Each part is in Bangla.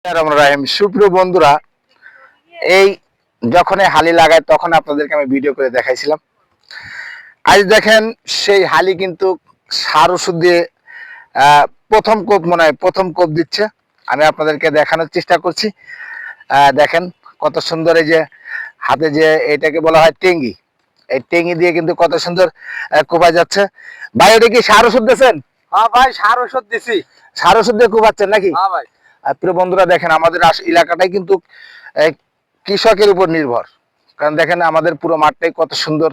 রাহিম সুপ্রিয় বন্ধুরা, এই যখন হালি লাগায় তখন আপনাদেরকে আমি ভিডিও করে দেখাইছিলাম। আজ দেখেন সেই হালি কিন্তু সার ওষুধ দিয়ে প্রথম কোপ মনে হয় প্রথম কোপ দিচ্ছে। আমি আপনাদেরকে দেখানোর চেষ্টা করছি। দেখেন কত সুন্দর, এই যে হাতে যে এটাকে বলা হয় টেঙ্গি, এই টেঙ্গি দিয়ে কিন্তু কত সুন্দর কোপায় যাচ্ছে। ভাই ওটা কি সার ওষুধ দিয়েছেন? হ্যাঁ ভাই, সার ওষুধ দিছি। সার ওষুধ দিয়ে কোপাচ্ছেন নাকি? হ্যাঁ ভাই। প্রিয় বন্ধুরা দেখেন, আমাদের এলাকাটাই কিন্তু কৃষকের উপর নির্ভর। কারণ দেখেন আমাদের পুরো মাঠটাই কত সুন্দর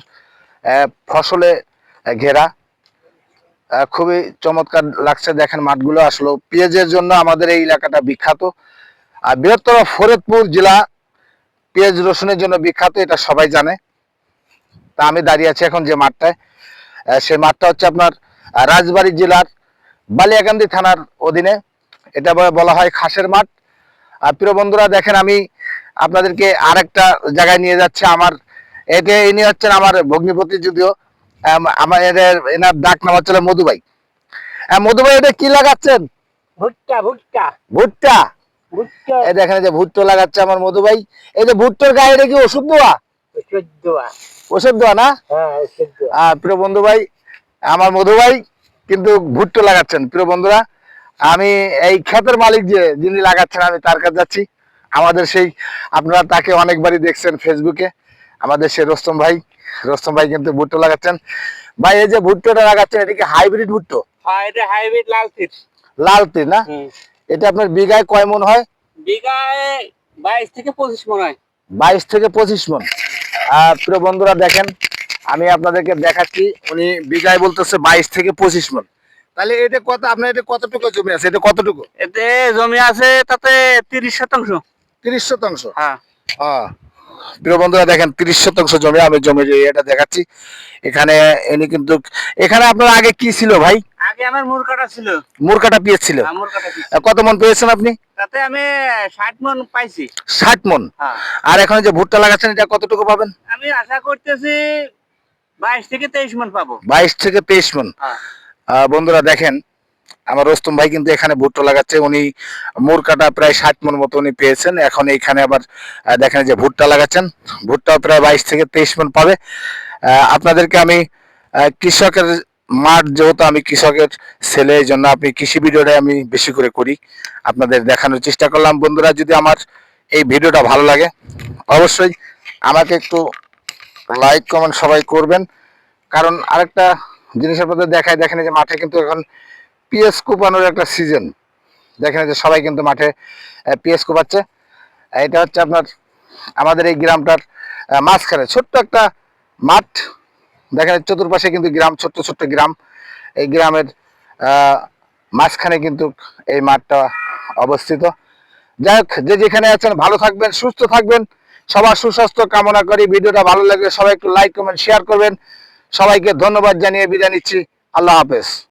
ফসলে ঘেরা, খুবই চমৎকার লাগছে। দেখেন মাঠগুলো আসলে পেঁয়াজের জন্য আমাদের এই এলাকাটা বিখ্যাত। আর বৃহত্তর ফরিদপুর জেলা পেঁয়াজ রসুনের জন্য বিখ্যাত, এটা সবাই জানে। তা আমি দাঁড়িয়ে আছি এখন যে মাঠটায়, সেই মাঠটা হচ্ছে আপনার রাজবাড়ী জেলার বালিয়াকান্দি থানার অধীনে। এটা বলা হয় খাসের মাঠ। আর প্রিয় বন্ধুরা দেখেন, আমি আপনাদেরকে আরেকটা জায়গায় নিয়ে যাচ্ছে। আমার ইনি হচ্ছেন আমার ভগ্নিপতি, যদিও আমার এনার ডাক নাম হচ্ছে মধুভাই। মধুভাই, এটা কি লাগাচ্ছেন? ভুট্টা ভুট্টা ভুট্টা। ভুট্টা এই দেখেন যে ভুট্টো লাগাচ্ছে আমার মধুভাই। এই যে ভুট্টোর গায়ে এটা কি ওষুধ দেওয়া? ওষুধ দেওয়া। ওষুধ দেওয়া না? হ্যাঁ, ওষুধ দেওয়া। প্রিয় বন্ধু ভাই, আমার মধুভাই কিন্তু ভুট্টো লাগাচ্ছেন। প্রিয় বন্ধুরা, আমি এই ক্ষেতের মালিক যিনি লাগাচ্ছেন, আমি তার কাছে যাচ্ছি। আমাদের সেই, আপনারা তাকে অনেকবারই দেখছেন ফেসবুকে, আমাদের সেই রোস্তম ভাই। রোস্তম ভাই কিন্তু ভুট্টো লাগাচ্ছেন। ভাই এই যে ভুট্টোটা লাগাচ্ছেন, এটা কি হাইব্রিড ভুট্টো? হ্যাঁ, এটা হাইব্রিড লাল তীর। লাল তীর না? এটা আপনার বিঘায় কয় মন হয়? বিঘায় 22 থেকে 25 মণ হয়। 22 থেকে 25 মন। প্রিয় বন্ধুরা দেখেন, আমি আপনাদেরকে দেখাচ্ছি, উনি বিঘায় বলতেছে 22 থেকে 25 মন। তাহলে এটা কত, আপনার এটা কতটুকু জমি আছে? এটা কতটুকু এতে জমি আছে? তাতে 30%। 30%? হ্যাঁ। প্রিয় বন্ধুরা দেখেন, 30% জমি। আমি জমির এটা দেখাচ্ছি। এখানে ইনি কিন্তু, এখানে আপনার আগে কি ছিল ভাই? আগে আমার মুর কাটা ছিল। মুর কাটা পেয়েছিল? হ্যাঁ, মুর কাটা ছিল। কত মন পেয়েছেন আপনি? তাতে আমি 60 মণ পাইছি। 60 মন? হ্যাঁ। আর এখন যে ভুট্টা লাগাচ্ছেন, এটা কতটুকু পাবেন? আমি আশা করতেছি 22 থেকে 23 মণ পাবো। 22 থেকে 23 মন। হ্যাঁ। বন্ধুরা দেখেন, আমার রোস্তম ভাই কিন্তু এখানে ভুট্টা লাগাচ্ছে। উনি মোর কাটা প্রায় 60 মন মতো উনি পেয়েছেন। এখন এইখানে আবার দেখেন যে ভুট্টা লাগাচ্ছেন, ভুট্টাও প্রায় 22 থেকে 23 মন পাবে। আপনাদেরকে আমি কৃষকের মাঠ, যেহেতু আমি কৃষকের ছেলে, এই জন্য আপনি কৃষি ভিডিওটা আমি বেশি করে করি, আপনাদের দেখানোর চেষ্টা করলাম। বন্ধুরা, যদি আমার এই ভিডিওটা ভালো লাগে অবশ্যই আমাকে একটু লাইক কমেন্ট সবাই করবেন। কারণ আরেকটা জিনিস আপনাদের দেখায়, দেখেন যে মাঠে কিন্তু এখন পিএস কোপানোর একটা সিজন। দেখেন যে সবাই কিন্তু মাঠে পিএস কোপাচ্ছে। এটা হচ্ছে আপনার আমাদের এই গ্রামটার মাঝখানে ছোট্ট একটা মাঠ। দেখেন চতুর্পাশে কিন্তু গ্রাম, ছোট্ট ছোট্ট গ্রাম। এই গ্রামের মাঝখানে কিন্তু এই মাঠটা অবস্থিত। যাই হোক, যে যেখানে আছেন ভালো থাকবেন, সুস্থ থাকবেন। সবার সুস্বাস্থ্য কামনা করি। ভিডিওটা ভালো লাগলে সবাই একটু লাইক কমেন্ট শেয়ার করবেন। সবাইকে ধন্যবাদ জানিয়ে বিদায় নিচ্ছি। আল্লাহ হাফেজ।